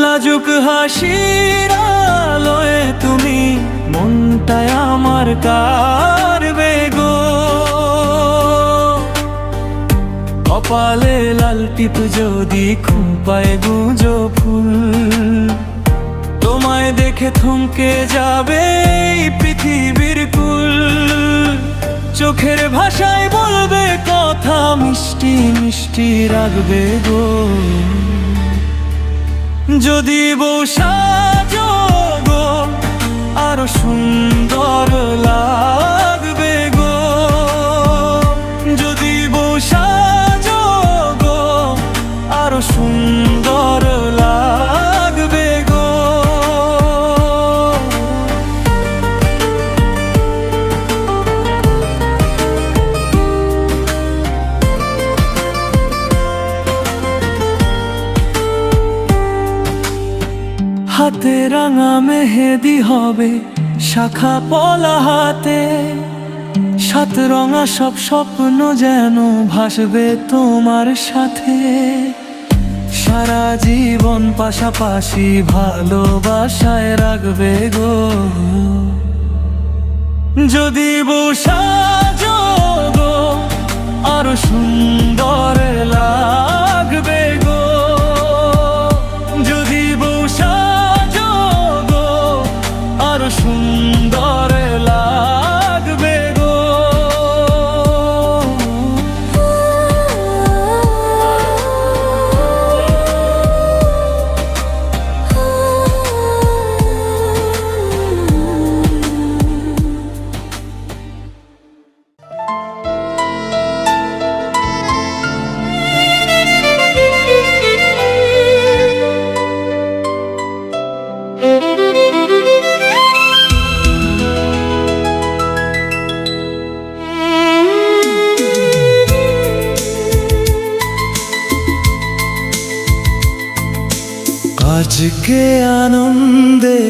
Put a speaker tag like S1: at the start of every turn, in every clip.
S1: লাজুক হাসির আলোয় তুমি মনটায় আমার কারবে গো। কপালে লাল টিপ যদি খুঁপায় গুঁজো ফুল, তোমায় দেখে থমকে যাবে এই পৃথিবীর কুল। চোখের ভাষায় বলবে কথা মিষ্টি মিষ্টি রাখবে গো। যদি বউ সাজো গো আরো সুন্দর লাগবে গো। যদি বউ সাজো গো আরো সুন্দর লাগবে গো। হাতে রাঙা মেহেদি হবে শাখা পলা হাতে, সাত রঙা সব স্বপ্ন যেন ভাসবে তোমার সাথে। সারা জীবন পাশাপাশি ভালোবাসায় রাখবে গো। যদি বউ সাজো গো আরো সুন্দর লাগবে গো। যদি বউ সাজো গো আরো সুন্দর লাগবে গো। আজকে আনন্দে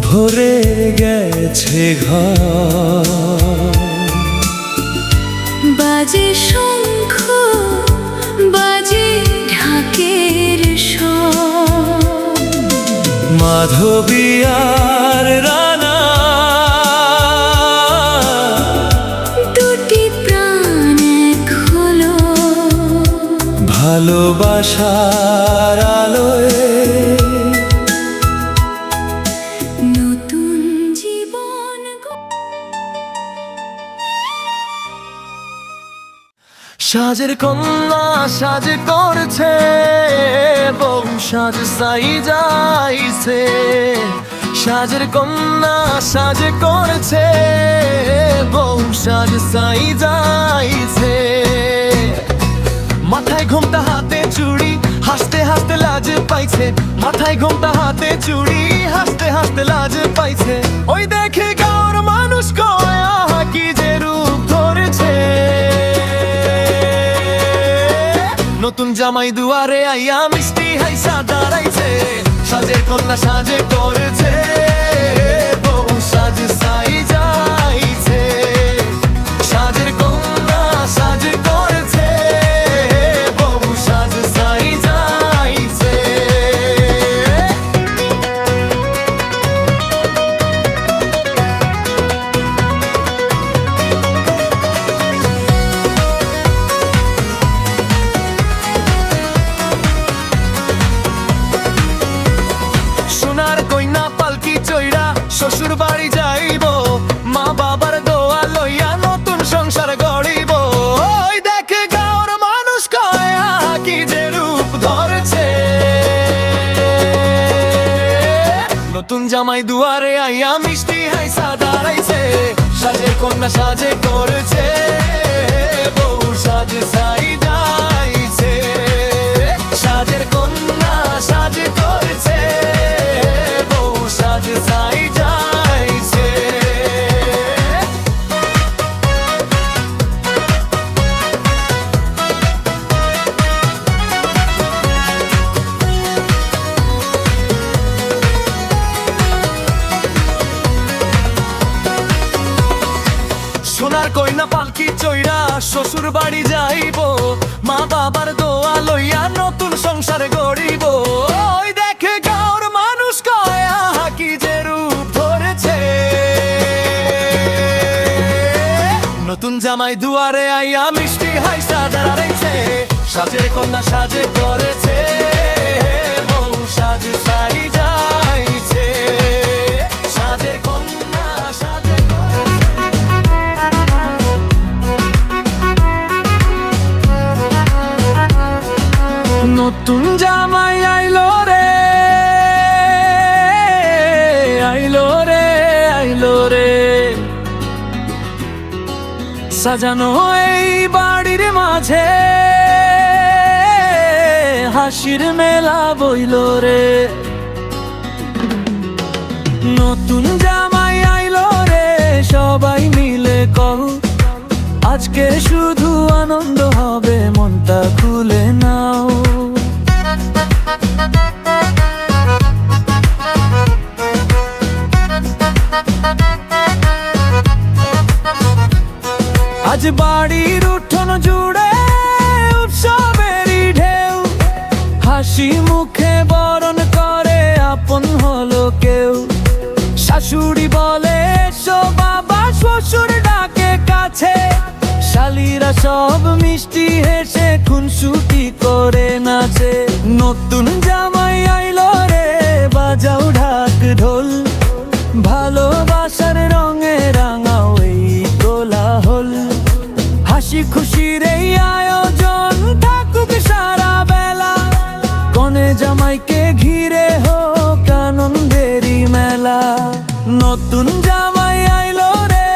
S1: ভরে গেছে ঘর,
S2: বাজে শঙ্খ বাজে ঢাকের স্বর।
S1: মাধবী আর রানা
S2: দুটি প্রাণ এক হলো
S1: ভালোবাসার আলোয়।
S2: নতুন জীবন
S1: সাজের কন্যা সাজে করছে বউ সাজ সাই যাইছে। সাজের কন্যা সাজে করছে বউ সাজ সাই যাইছে। মাথায় ঘোমটা হাতে চুড়ি হাসতে হাসতে লাজ পাইছে। মাথায় ঘোমটা হাতে চুড়ি হাসতে হাসতে লাজ পাইছে। ওই দেখে গাঁর মানুষ কয় আহা কি যে রূপ ধরেছে। নতুন জামাই দুয়ারে আইয়া মিষ্টি হাইসা দাঁড়াইছে। সাজের কন্যা সাজে করেছে বউ সাজ সাই যাইছে। সাজের কন্যা সাজে করেছে বউ সাজ সাই যাইছে। সোনার কইনা পালকি চইরা শ্বশুর বাড়ি যাইব। মা বাবার দোয়া লইয়া নতুন সংসার গড়িব। ওই দেখে গাঁর মানুষ কয় আহা কি যে রূপ ধরেছে। নতুন জামাই দুয়ারে আইয়া মিষ্টি হাইসা দাঁড়াইছে। সাজের কন্যা সাজে করেছে বউ সাজ সাই যাইছে। সাজের কন্যা সাজে করেছে বউ সাজ সাই যাইছে। সোনার কইনা পালকি চইরা শ্বশুর বাড়ি যাইব। মা বাবার দোয়া লইয়া নতুন সংসার গড়িব। ওই দেখে জামাই দুয়ারে আইয়া মিষ্টি হাইসা দাঁড়াইছে, সাজে কন্যা সাজে করেছে, বউ সাজে সারি যাইছে, সাজে কন্যা সাজে নতুন জামাই আইলো রে, আইলো রে, আইলো রে, সাজানো এই বাড়ির মাঝে হাসির মেলা বইল রে। নতুন জামাই আইলো রে, সবাই মিলে কও আজকে শুধু আনন্দ হবে, মনটা খুলে নাও। আজ বাড়ির উঠোন জুড়ে উৎসবেরই ঢেউ, হাসি মুখে বরণ করে আপন হলো কেউ। শাশুড়ি বলে এসো বাবা, শ্বশুর ডাকে কাছে, শালিরা সব মিষ্টি হেসে খুনসুটি করে নাচে। নতুন জামাই আইলো রে, বাজাও ঢাক ঢোল, ভালোবাসার রঙে রাঙাও এই কোলাহল। হাসি খুশির এই আয়োজন থাকুক সারা বেলা, কনে জামাইকে ঘিরে হোক আনন্দেরই মেলা। নতুন জামাই আইলো রে,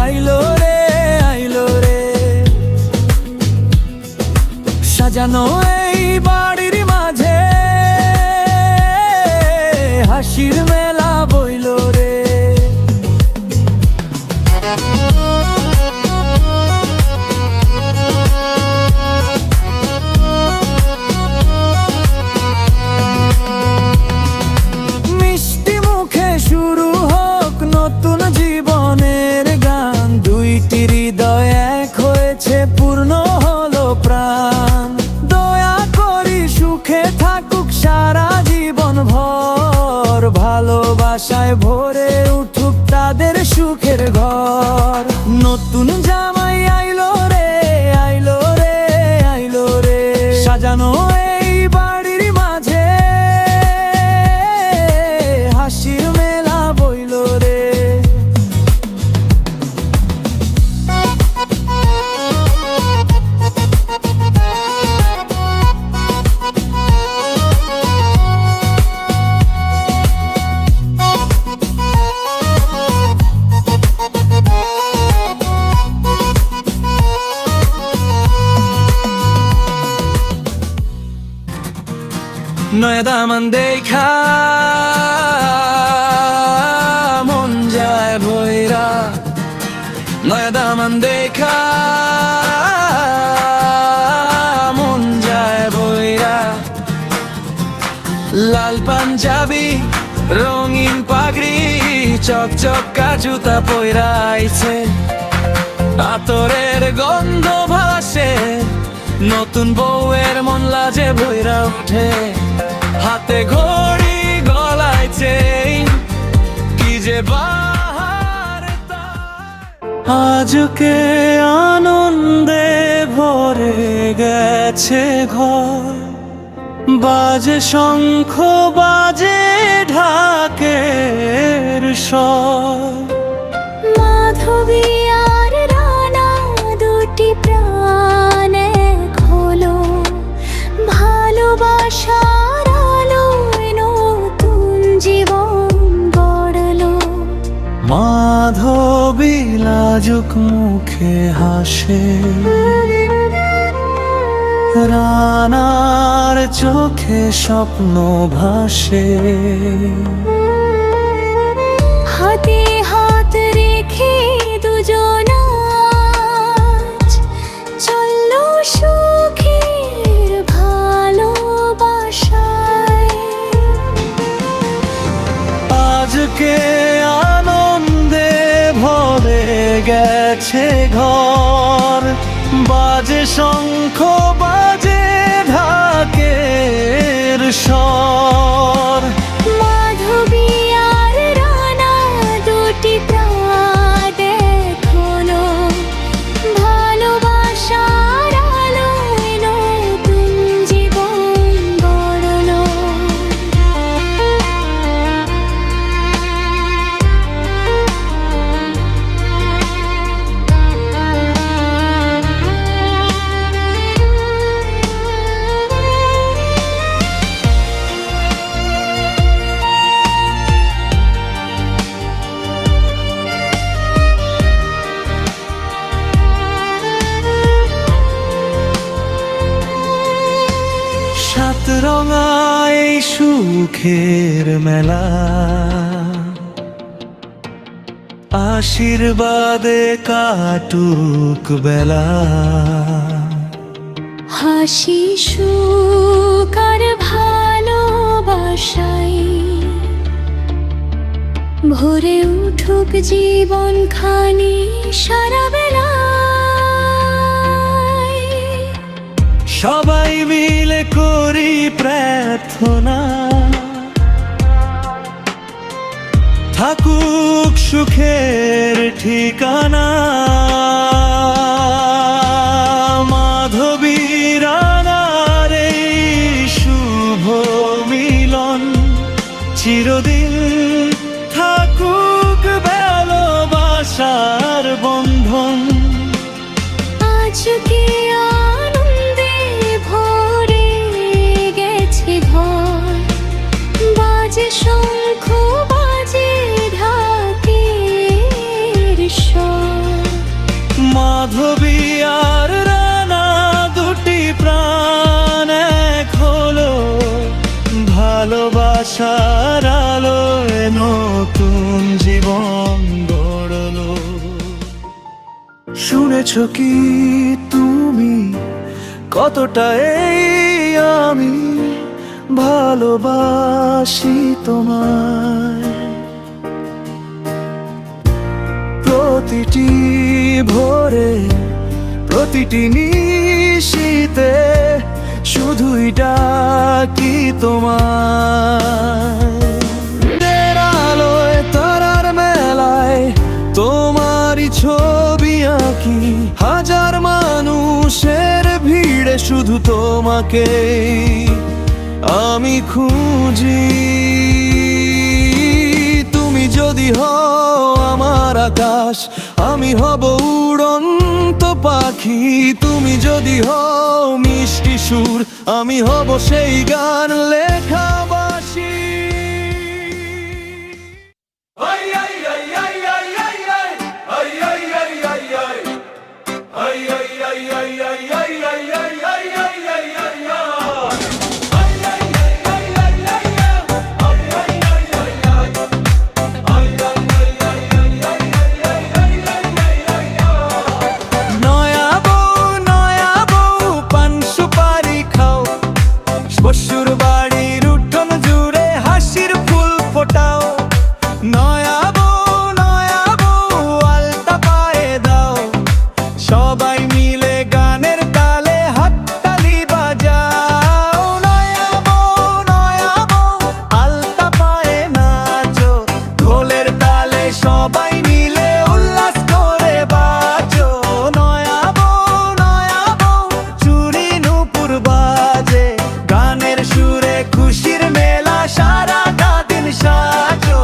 S1: আইলো রে, আইলো রে, সাজানো এই বাড়ির মাঝে হাসির মেলা বইল রে। মিষ্টি মুখে শুরু হোক নতুন জীবনের গান, দুইটি হৃদয় এক হয়েছে পূর্ণ হলো প্রাণ। দয়া করি সুখে থাকুক সারা জীবন ভর, ভালোবাসায় ভরে উঠুক তাদের সুখের ঘর। নতুন জামাই আইলো রে, আইলো রে, আইলো রে, সাজানো এই বাড়ির মাঝে হাসির মেলা বইল রে। নয়া দামান দেখা মন যায় ভৈরা, নয়া দামান দেখা মন যায় ভৈরা। লাল পাঞ্জাবি রঙিন পাগড়ি চকচকা জুতা পইরা আইছে, আতরের গন্ধ ভাসে, নতুন বউয়ের মন লাজে ভৈরা ওঠে। হাতে ঘড়ি গলায় চেইন, কি যে বাহার আজকে আনন্দে ভরে গেছে ঘর, বাজে শঙ্খ বাজে ঢাকের স্বর।
S2: মাধবী আর রানা দুটি প্রাণ এক হলো, ভালোবাসার আলোয় নতুন জীবন গড়লো।
S1: মাধবী লাজুক মুখে হাসে, রানার চোখে স্বপ্ন ভাসে।
S2: হাতে হাত রেখে দুজন আজ চললো সুখের ভালোবাসায়।
S1: আজকে আনন্দে ভরে গেছে ঘর, বাজে শঙ্খ বাজে ঢাকের স্বর।
S2: মাধবী আর রানা দুটি প্রাণ
S1: সাত রঙা এই সুখের মেলা, আশীর্বাদে কাটুক বেলা।
S2: হাসি সুখ আর ভালোবাসাই ভরে উঠুক জীবন খানি সারা বেলা।
S1: সবাই মিলে করি প্রার্থনা, থাকুক সুখের ঠিকানা। মাধবীর আনার এই শুভ মিলন চিরদিন থাকুক ভালোবাসার বন্ধন।
S2: আজকে আনন্দে ভরে গেছে ঘর, বাজে শঙ্খ বাজে ঢাকের স্বর।
S1: মাধবী আর রানা দুটি প্রাণ এক হলো, ভালোবাসার আলোয় নতুন জীবন গড়লো। শুনেছ কি তুমি কতটা এই আমি ভালোবাসি তোমায়। প্রতিটি ভোরে প্রতিটি নিশীতে শুধুই ডাকি তোমায়। রাতের আলোয় তারার মেলায় তোমারই ছবি আঁকি, হাজার মানুষের ভিড়ে শুধু তোমাকে আমি খুঁজি। তুমি যদি হও আমার আকাশ, আমি হব উড়ন্ত পাখি। তুমি যদি হও মিষ্টি সুর, আমি হব সেই গান লেখাবাসী। শ্বশুর বাড়ির উঠোন জুড়ে হাসির ফুল ফোটাও। নয়া বউ আলতা পায়ে দাও, সবাই মিলে গানের তালে হাততালি বাজাও। নয়া বউ আলতা পায়ে নাচো, ঢোলের তালে সবাই মিলে উল্লাস করে বাজো। নয়া বউ চুরি নূপুর বাজে, গানের সুরে খুশির মেলা সারাটা দিন সাজো।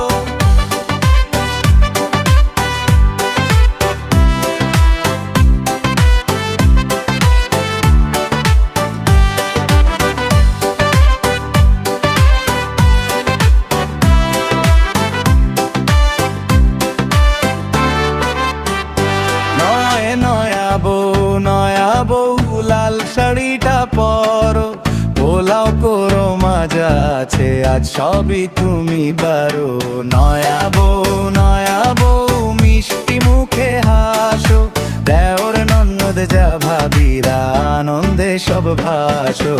S1: নয়া বউ লাল শাড়িটা পরো, পোলাও করো মজা আছে আজ সবই তুমি বারো। নয়া বউ মিষ্টি মুখে হাসো, দেওর ননদ যা ভাবিরা আনন্দে সব ভাসো।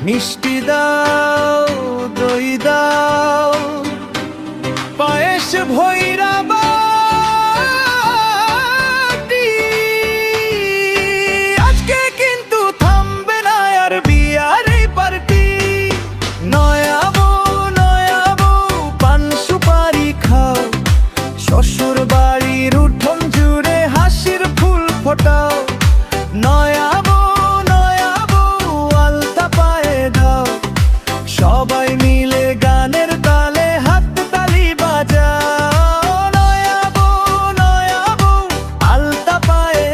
S1: মিষ্টি দাও দই দাও, পায়েস ভৈরা বাটি। আজকে কিন্তু থামবে না আর বিয়ার এই পার্টি। নয়া বউ পান সুপারি খাও, শ্বশুর বাড়ির উঠোন জুড়ে হাসির ফুল ফোটাও। নয়া বউ আলতা পায়ে দাও, সবাই মিলে গানের তালে হাততালি বাজাও। নয়া বউ আলতা পায়ে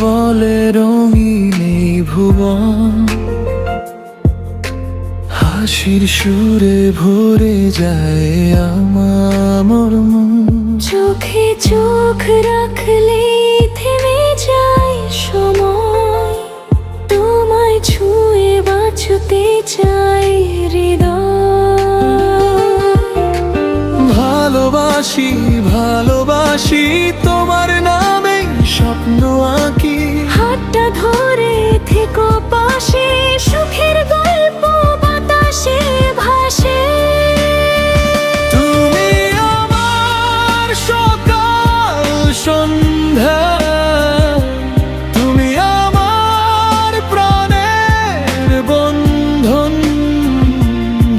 S1: বলে রঙিন এই ভুবন, হাসির সুরে ভরে যায় আমার মন।
S2: চোখে চোখ রাখলে থেমে যায় সময়, তোমায় ছুঁয়ে বাঁচতে চাই হৃদয়।
S1: ভালোবাসি ভালোবাসি তোমার নামে স্বপ্ন আঁকি,
S2: হাতটা ধরে থেকো পাশে, সুখের গল্প বাতাসে ভাসে।
S1: তুমি আমার সকাল সন্ধ্যা, তুমি আমার প্রাণের বন্ধন,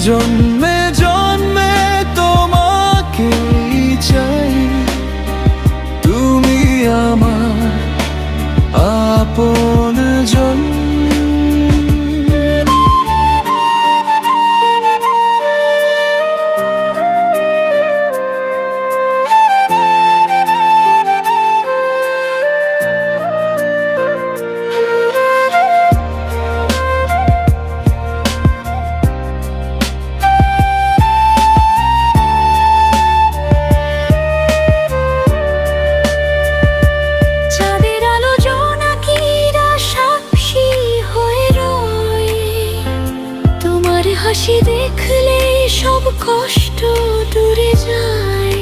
S1: জন্মে জন্মে তোমাকেই চাই, তুমি আমার আপনজন।
S2: চাঁদের আলো জোনাকিরা সাক্ষী হয়ে রয়, তোমার হাসি দেখলে সব কষ্ট দূরে যায়।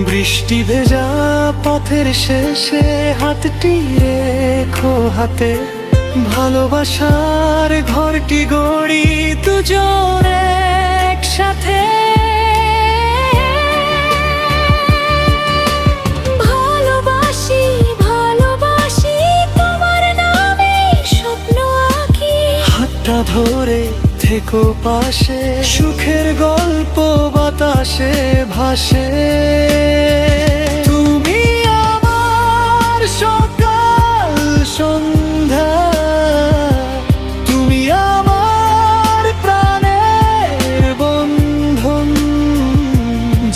S1: বৃষ্টি ভেজা পথের শেষে হাতটি রেখো হাতে, ভালোবাসার ঘরটি গড়ি দুজন একসাথে।
S2: ভালোবাসি ভালোবাসি তোমার নামে স্বপ্ন আঁকি,
S1: হাতটা ধরে থেকো পাশে, সুখের গল্প বাতাসে ভাসে। তুমি আমার সকাল সন্ধ্যা, তুমি আমার প্রাণের বন্ধন,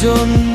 S1: জন্ম